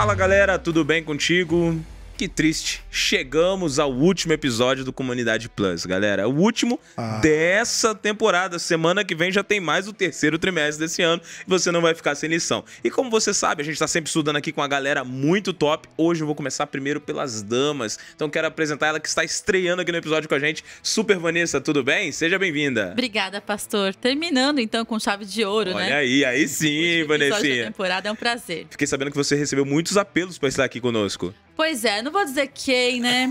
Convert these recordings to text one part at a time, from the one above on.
Fala galera, tudo bem contigo? Que triste, chegamos ao último episódio do Comunidade Plus, galera. O último dessa temporada. Semana que vem já tem mais o terceiro trimestre desse ano e você não vai ficar sem lição. E como você sabe, a gente tá sempre estudando aqui com a galera muito top. Hoje eu vou começar primeiro pelas damas. Então quero apresentar ela que está estreando aqui no episódio com a gente. Super Vanessa, tudo bem? Seja bem-vinda. Obrigada, pastor. Terminando então com chave de ouro, né? Olha aí sim, Vanessinha. Da temporada é um prazer. Fiquei sabendo que você recebeu muitos apelos para estar aqui conosco. Pois é, não vou dizer quem, né?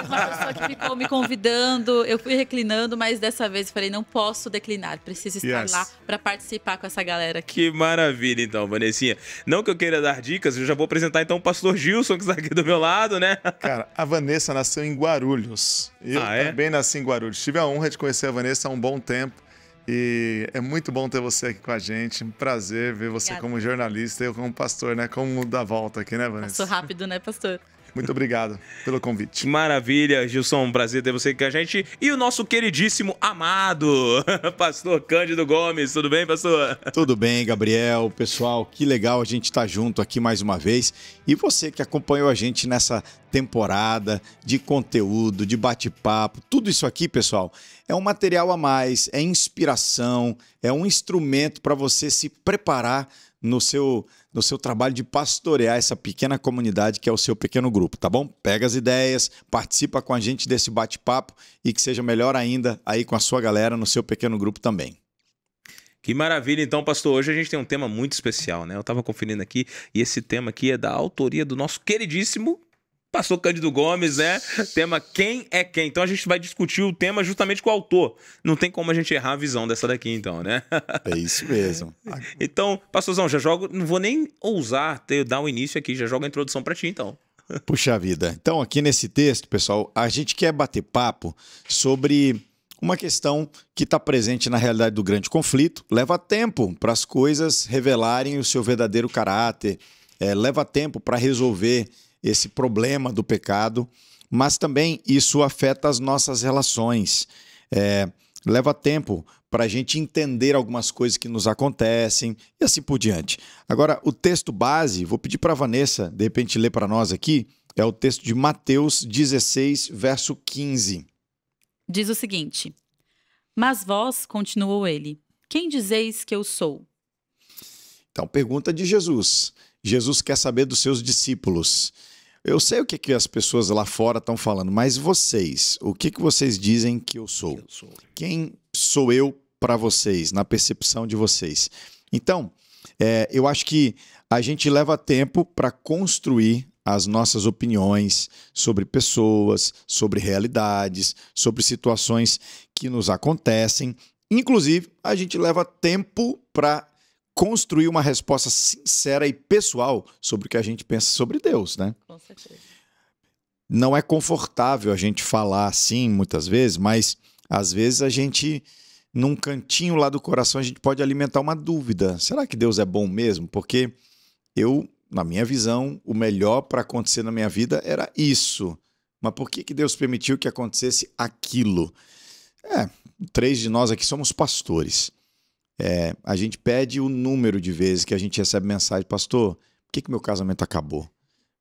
Uma pessoa que ficou me convidando, eu fui reclinando, mas dessa vez eu falei, não posso declinar, preciso estar lá para participar com essa galera aqui. Que maravilha, então, Vanessinha. Não que eu queira dar dicas, eu já vou apresentar então o pastor Gilson, que está aqui do meu lado, né? Cara, a Vanessa nasceu em Guarulhos. Eu também nasci em Guarulhos. Tive a honra de conhecer a Vanessa há um bom tempo. E é muito bom ter você aqui com a gente. Um prazer ver você como jornalista e eu como pastor, né? Como dar volta aqui, né, Vanessa? Passou rápido, né, pastor? Muito obrigado pelo convite. Maravilha, Gilson, um prazer ter você aqui com a gente. E o nosso queridíssimo amado, pastor Cândido Gomes. Tudo bem, pastor? Tudo bem, Gabriel. Pessoal, que legal a gente estar junto aqui mais uma vez. E você que acompanhou a gente nessa temporada de conteúdo, de bate-papo, tudo isso aqui, pessoal, é um material a mais, é inspiração, é um instrumento para você se preparar no seu trabalho de pastorear essa pequena comunidade que é o seu pequeno grupo, tá bom? Pega as ideias, participa com a gente desse bate-papo e que seja melhor ainda aí com a sua galera no seu pequeno grupo também. Que maravilha, então, pastor. Hoje a gente tem um tema muito especial, né? Eu estava conferindo aqui e esse tema aqui é da autoria do nosso queridíssimo pastor Cândido Gomes, né? Tema Quem é Quem. Então a gente vai discutir o tema justamente com o autor. Não tem como a gente errar a visão dessa daqui, então, né? É isso mesmo. Então, pastorzão, já jogo, não vou nem ousar dar o início aqui, já jogo a introdução para ti, então. Puxa vida. Então, aqui nesse texto, pessoal, a gente quer bater papo sobre uma questão que está presente na realidade do grande conflito. Leva tempo para as coisas revelarem o seu verdadeiro caráter, leva tempo para resolver esse problema do pecado, mas também isso afeta as nossas relações. Leva tempo para a gente entender algumas coisas que nos acontecem e assim por diante. Agora, o texto base, vou pedir para a Vanessa, de repente, ler para nós aqui, é o texto de Mateus 16, verso 15. Diz o seguinte: mas vós, continuou ele, quem dizeis que eu sou? Então, pergunta de Jesus. Jesus quer saber dos seus discípulos. Eu sei o que as pessoas lá fora estão falando, mas vocês, o que vocês dizem que eu sou? Quem sou eu para vocês, na percepção de vocês? Então, eu acho que a gente leva tempo para construir as nossas opiniões sobre pessoas, sobre realidades, sobre situações que nos acontecem. Inclusive, a gente leva tempo para construir uma resposta sincera e pessoal sobre o que a gente pensa sobre Deus, né? Com certeza. Não é confortável a gente falar assim muitas vezes, mas às vezes a gente, num cantinho lá do coração, a gente pode alimentar uma dúvida. Será que Deus é bom mesmo? Porque na minha visão, o melhor para acontecer na minha vida era isso. Mas por que Deus permitiu que acontecesse aquilo? 3 de nós aqui somos pastores. A gente pede o número de vezes que a gente recebe mensagem: pastor, por que meu casamento acabou?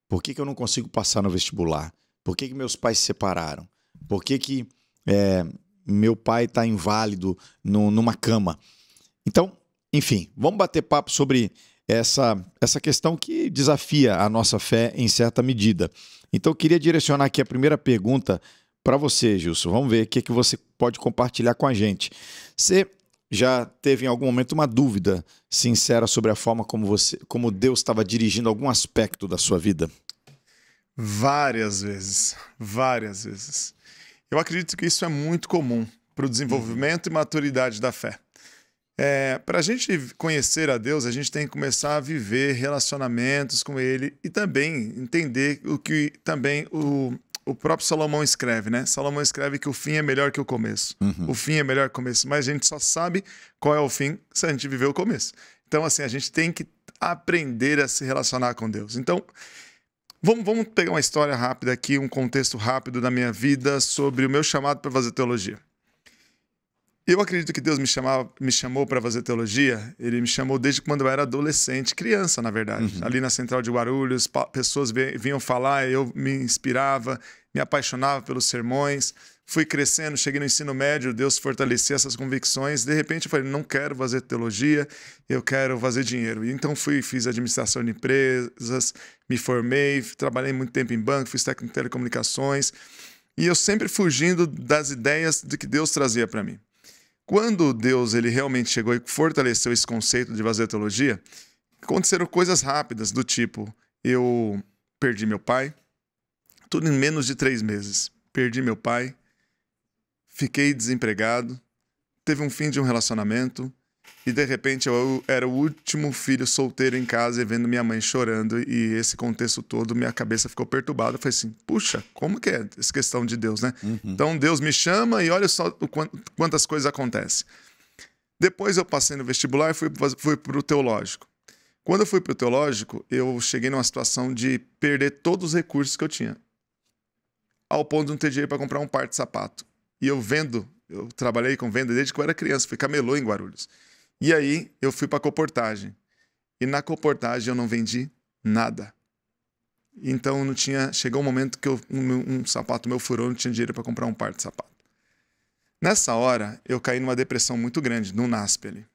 Por que eu não consigo passar no vestibular? Por que meus pais se separaram? Por que meu pai está inválido numa cama? Então, enfim, vamos bater papo sobre essa questão que desafia a nossa fé em certa medida. Então, eu queria direcionar aqui a primeira pergunta para você, Gilson. Vamos ver o que você pode compartilhar com a gente. Você já teve em algum momento uma dúvida sincera sobre a forma como Deus estava dirigindo algum aspecto da sua vida? Várias vezes. Eu acredito que isso é muito comum para o desenvolvimento e maturidade da fé. Para a gente conhecer a Deus, a gente tem que começar a viver relacionamentos com Ele e também entender o que também o próprio Salomão escreve, né? Salomão escreve que o fim é melhor que o começo. O fim é melhor que o começo, mas a gente só sabe qual é o fim se a gente viver o começo. Então, assim, a gente tem que aprender a se relacionar com Deus. Então, vamos pegar uma história rápida aqui, um contexto rápido da minha vida sobre o meu chamado para fazer teologia. Eu acredito que Deus me chamou para fazer teologia. Ele me chamou desde quando eu era adolescente, criança, na verdade. Ali na Central de Guarulhos, pessoas vinham falar, eu me inspirava, me apaixonava pelos sermões. Fui crescendo, cheguei no ensino médio, Deus fortaleceu essas convicções. De repente eu falei, não quero fazer teologia, eu quero fazer dinheiro. E então fiz administração de empresas, me formei, trabalhei muito tempo em banco, fiz técnico de telecomunicações. E eu sempre fugindo das ideias de que Deus trazia para mim. Quando Deus ele realmente chegou e fortaleceu esse conceito de fazer teologia, aconteceram coisas rápidas do tipo, eu perdi meu pai, tudo em menos de 3 meses. Perdi meu pai, fiquei desempregado, teve um fim de um relacionamento e de repente eu era o último filho solteiro em casa e vendo minha mãe chorando e esse contexto todo, minha cabeça ficou perturbada. Eu falei assim, puxa, como que é essa questão de Deus, né? Então Deus me chama e olha só quantas coisas acontecem. Depois eu passei no vestibular e fui para o teológico. Quando eu fui para o teológico, eu cheguei numa situação de perder todos os recursos que eu tinha, ao ponto de não ter dinheiro para comprar um par de sapato. E eu trabalhei com venda desde que eu era criança, fui camelô em Guarulhos. E aí eu fui para a coportagem. E na coportagem eu não vendi nada. Então chegou um momento que um sapato meu furou, não tinha dinheiro para comprar um par de sapato. Nessa hora, eu caí numa depressão muito grande, no NASP ali.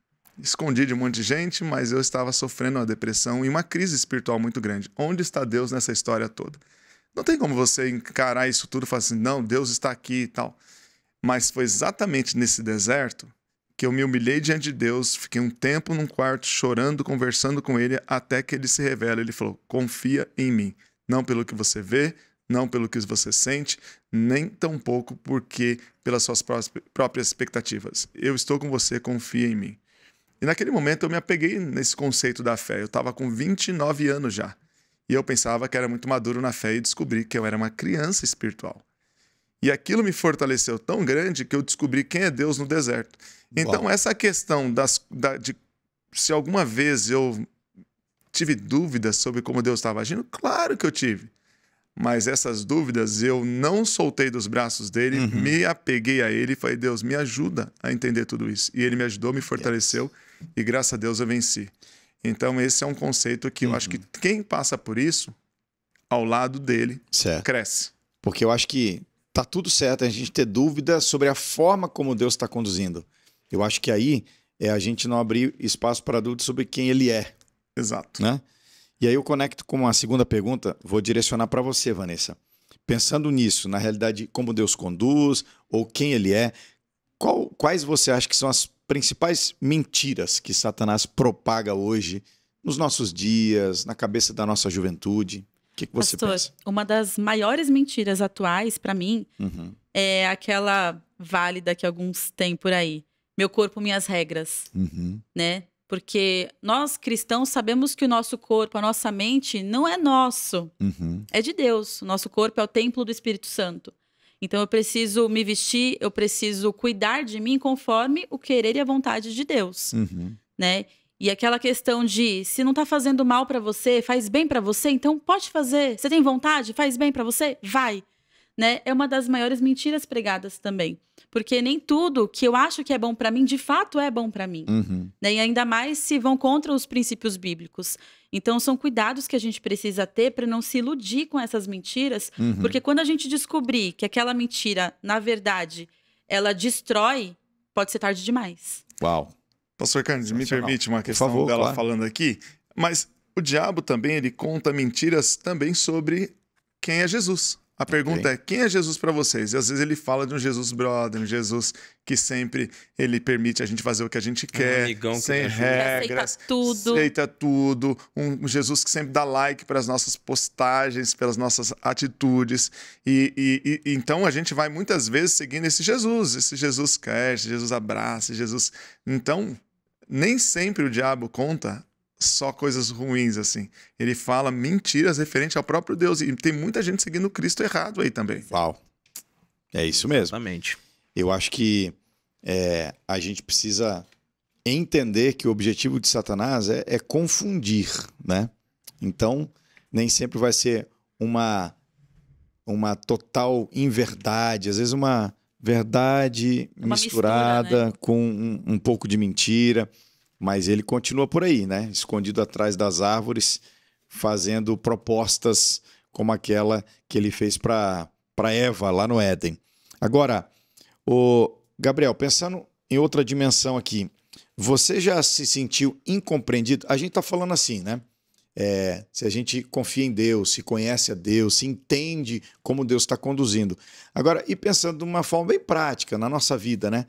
Escondi de um monte de gente, mas eu estava sofrendo uma depressão e uma crise espiritual muito grande. Onde está Deus nessa história toda? Não tem como você encarar isso tudo e falar assim, não, Deus está aqui e tal. Mas foi exatamente nesse deserto que eu me humilhei diante de Deus, fiquei um tempo num quarto chorando, conversando com ele, até que ele se revela. Ele falou, confia em mim, não pelo que você vê, não pelo que você sente, nem tampouco porque pelas suas próprias expectativas. Eu estou com você, confia em mim. E naquele momento eu me apeguei nesse conceito da fé. Eu estava com 29 anos já. E eu pensava que era muito maduro na fé e descobri que eu era uma criança espiritual. E aquilo me fortaleceu tão grande que eu descobri quem é Deus no deserto. Então, essa questão de se alguma vez eu tive dúvidas sobre como Deus estava agindo, claro que eu tive. Mas essas dúvidas eu não soltei dos braços dele, me apeguei a ele e falei, Deus, me ajuda a entender tudo isso. E ele me ajudou, me fortaleceu e graças a Deus eu venci. Então, esse é um conceito que eu acho que quem passa por isso, ao lado dele, cresce. Porque eu acho que tá tudo certo a gente ter dúvida sobre a forma como Deus está conduzindo. Eu acho que aí é a gente não abrir espaço para dúvida sobre quem ele é. Exato. Né? E aí eu conecto com uma segunda pergunta, vou direcionar para você, Vanessa. Pensando nisso, na realidade, como Deus conduz ou quem ele é, quais você acha que são as principais mentiras que Satanás propaga hoje nos nossos dias, na cabeça da nossa juventude? O que você pensa? Uma das maiores mentiras atuais, para mim, é aquela válida que alguns têm por aí. Meu corpo, minhas regras, né? Porque nós cristãos sabemos que o nosso corpo, a nossa mente, não é nosso. É de Deus. O nosso corpo é o templo do Espírito Santo. Então eu preciso me vestir, eu preciso cuidar de mim conforme o querer e a vontade de Deus, né? E aquela questão de, se não tá fazendo mal pra você, faz bem pra você, então pode fazer. Você tem vontade? Faz bem pra você? Vai. Né? É uma das maiores mentiras pregadas também. Porque nem tudo que eu acho que é bom pra mim, de fato é bom pra mim. Né? E ainda mais se vão contra os princípios bíblicos. Então são cuidados que a gente precisa ter para não se iludir com essas mentiras. Porque quando a gente descobrir que aquela mentira, na verdade, ela destrói, pode ser tarde demais. Uau! Pastor Cândido, me permite uma questão dela claro. Falando aqui, mas o diabo também, ele conta mentiras também sobre quem é Jesus. A pergunta é, quem é Jesus para vocês? E às vezes ele fala de um Jesus brother, um Jesus que sempre ele permite a gente fazer o que a gente quer, sem regras, aceita tudo, um Jesus que sempre dá like para as nossas postagens, pelas nossas atitudes. E então a gente vai muitas vezes seguindo esse Jesus quer, esse Jesus abraça, esse Jesus... Então, nem sempre o diabo conta só coisas ruins, assim. Ele fala mentiras referentes ao próprio Deus. E tem muita gente seguindo o Cristo errado aí também. Uau. É isso mesmo. Exatamente. Eu acho que a gente precisa entender que o objetivo de Satanás é confundir, né? Então, nem sempre vai ser uma total inverdade. Às vezes verdade misturada mistura, né? com um pouco de mentira, mas ele continua por aí, né? Escondido atrás das árvores, fazendo propostas como aquela que ele fez para Eva lá no Éden. Agora, Gabriel, pensando em outra dimensão aqui, você já se sentiu incompreendido? A gente está falando assim, né? Se a gente confia em Deus, se conhece a Deus, se entende como Deus está conduzindo. Agora, e pensando de uma forma bem prática na nossa vida, né?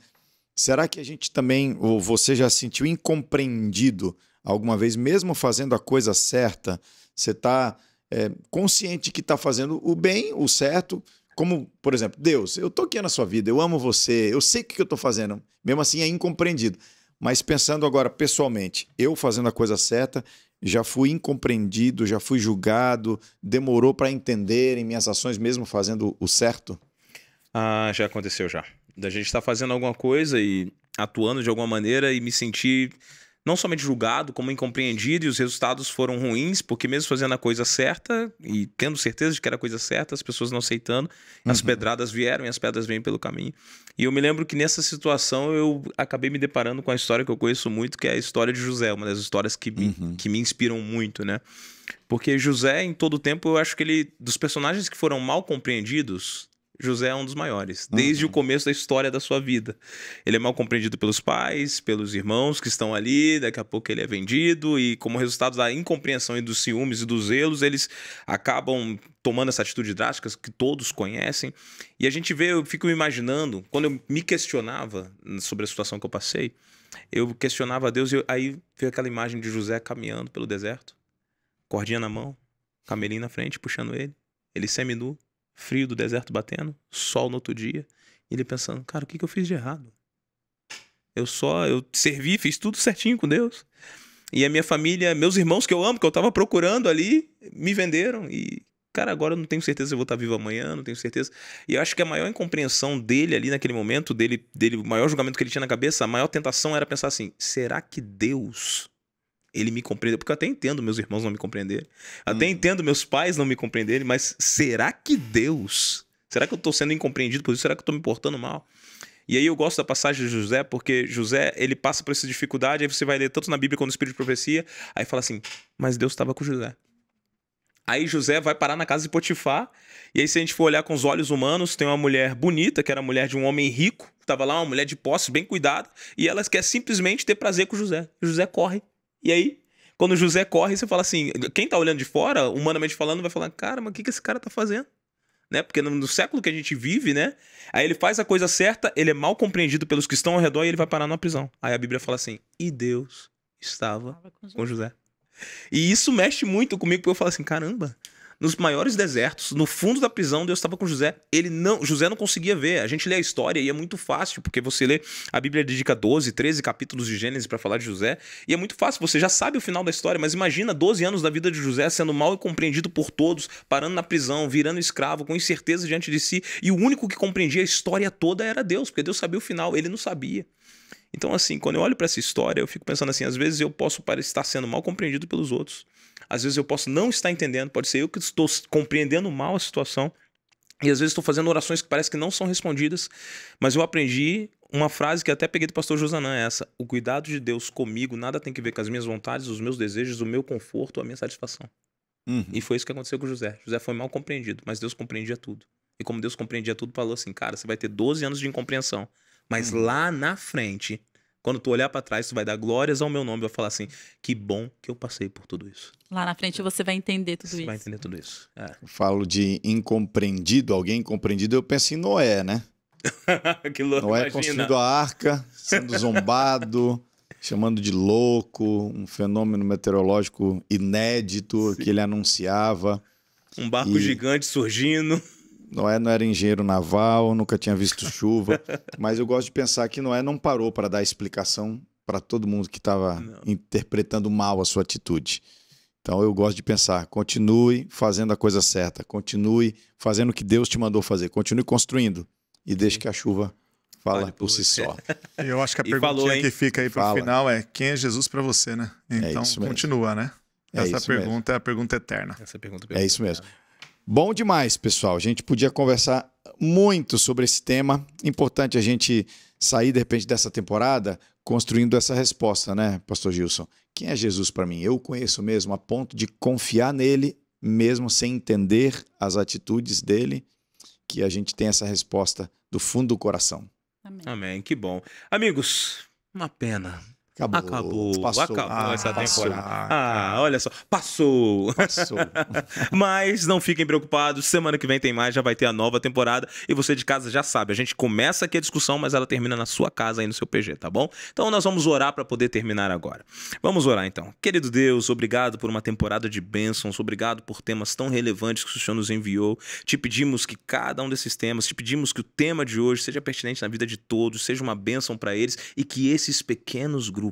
Será que a gente também, ou você já se sentiu incompreendido alguma vez, mesmo fazendo a coisa certa? Você está consciente que está fazendo o bem, o certo, como, por exemplo, Deus, eu estou aqui na sua vida, eu amo você, eu sei o que eu estou fazendo, mesmo assim é incompreendido. Mas pensando agora pessoalmente, eu fazendo a coisa certa, já fui incompreendido, já fui julgado, demorou para entenderem minhas ações mesmo fazendo o certo? Já aconteceu já. Da gente estar fazendo alguma coisa e atuando de alguma maneira e me sentir não somente julgado, como incompreendido, e os resultados foram ruins, porque mesmo fazendo a coisa certa e tendo certeza de que era a coisa certa, as pessoas não aceitando, as pedradas vieram e as pedras vêm pelo caminho. E eu me lembro que nessa situação eu acabei me deparando com a história que eu conheço muito, que é a história de José, uma das histórias que me inspiram muito, né? Porque José, em todo o tempo, eu acho que ele, dos personagens que foram mal compreendidos, José é um dos maiores, desde o começo da história da sua vida. Ele é mal compreendido pelos pais, pelos irmãos que estão ali, daqui a pouco ele é vendido e como resultado da incompreensão e dos ciúmes e dos zelos, eles acabam tomando essa atitude drástica que todos conhecem. E a gente vê, eu fico me imaginando, quando eu me questionava sobre a situação que eu passei, eu questionava a Deus e aí veio aquela imagem de José caminhando pelo deserto, cordinha na mão, camelinho na frente, puxando ele seminu, frio do deserto batendo, sol no outro dia, e ele pensando, cara, o que eu fiz de errado? Eu servi, fiz tudo certinho com Deus. E a minha família, meus irmãos que eu amo, que eu tava procurando ali, me venderam. E, cara, agora eu não tenho certeza se eu vou estar vivo amanhã, não tenho certeza. E eu acho que a maior incompreensão dele ali naquele momento, dele, o maior julgamento que ele tinha na cabeça, a maior tentação era pensar assim, será que Deus... ele me compreendeu, porque eu até entendo meus irmãos não me compreenderem, até entendo meus pais não me compreenderem, mas será que Deus? Será que eu estou sendo incompreendido por isso? Será que eu estou me portando mal? E aí eu gosto da passagem de José, porque José, ele passa por essa dificuldade, aí você vai ler tanto na Bíblia quanto no Espírito de Profecia, aí fala assim, mas Deus estava com José. Aí José vai parar na casa de Potifar, e aí se a gente for olhar com os olhos humanos, tem uma mulher bonita, que era a mulher de um homem rico, estava lá, uma mulher de posse, bem cuidada, e ela quer simplesmente ter prazer com José. José corre. E aí, quando José corre, você fala assim, quem tá olhando de fora, humanamente falando, vai falar, cara, mas o que esse cara tá fazendo? Né? Porque no século que a gente vive, né? Aí ele faz a coisa certa, ele é mal compreendido pelos que estão ao redor e ele vai parar numa prisão. Aí a Bíblia fala assim, e Deus estava com José. E isso mexe muito comigo, porque eu falo assim, caramba... nos maiores desertos, no fundo da prisão, Deus estava com José. José não conseguia ver. A gente lê a história e é muito fácil, porque você lê, a Bíblia dedica 12, 13 capítulos de Gênesis para falar de José, e é muito fácil, você já sabe o final da história, mas imagina 12 anos da vida de José sendo mal e compreendido por todos, parando na prisão, virando escravo, com incerteza diante de si, e o único que compreendia a história toda era Deus, porque Deus sabia o final, ele não sabia. Então, assim, quando eu olho para essa história, eu fico pensando assim, às vezes eu posso estar sendo mal compreendido pelos outros. Às vezes eu posso não estar entendendo, pode ser eu que estou compreendendo mal a situação. E às vezes estou fazendo orações que parece que não são respondidas. Mas eu aprendi uma frase que até peguei do pastor Josanã, é essa. O cuidado de Deus comigo nada tem que ver com as minhas vontades, os meus desejos, o meu conforto, a minha satisfação. E foi isso que aconteceu com José. José foi mal compreendido, mas Deus compreendia tudo. E como Deus compreendia tudo, falou assim, cara, você vai ter 12 anos de incompreensão. Mas lá na frente... quando tu olhar pra trás, tu vai dar glórias ao meu nome. Vai falar assim, que bom que eu passei por tudo isso. Lá na frente você vai entender tudo isso. Você vai entender tudo isso. Eu falo de incompreendido, alguém incompreendido, eu penso em Noé, né? Noé construindo a arca, sendo zombado, chamando de louco, um fenômeno meteorológico inédito que ele anunciava. Um barco gigante surgindo. Noé não era engenheiro naval, nunca tinha visto chuva, mas eu gosto de pensar que Noé não parou para dar explicação para todo mundo que estava interpretando mal a sua atitude. Então eu gosto de pensar, continue fazendo a coisa certa, continue fazendo o que Deus te mandou fazer, continue construindo e deixe que a chuva fala por si só. Eu acho que a perguntinha que fica aí para o final é, quem é Jesus para você, né? Então continua, né? Essa pergunta é a pergunta eterna. É isso mesmo. Bom demais, pessoal. A gente podia conversar muito sobre esse tema. Importante a gente sair, de repente, dessa temporada construindo essa resposta, né, pastor Gilson? Quem é Jesus para mim? Eu o conheço mesmo a ponto de confiar nele, mesmo sem entender as atitudes dele, que a gente tem essa resposta do fundo do coração. Amém, que bom. Amigos, uma pena. Acabou essa temporada. Olha só, passou. Mas não fiquem preocupados, semana que vem tem mais, já vai ter a nova temporada. E você de casa já sabe, a gente começa aqui a discussão, mas ela termina na sua casa aí no seu PG, tá bom? Então nós vamos orar para poder terminar agora. Vamos orar então. Querido Deus, obrigado por uma temporada de bênçãos, obrigado por temas tão relevantes que o Senhor nos enviou. Te pedimos que cada um desses temas, te pedimos que o tema de hoje seja pertinente na vida de todos, seja uma bênção para eles e que esses pequenos grupos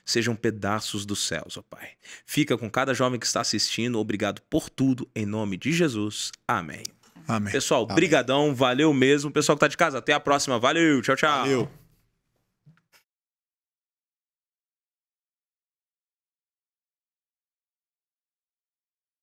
sejam pedaços dos céus, ó Pai. Fica com cada jovem que está assistindo. Obrigado por tudo, em nome de Jesus. Amém. Amém. Pessoal, brigadão, valeu mesmo. Pessoal que tá de casa, até a próxima. Valeu, tchau, tchau. Valeu.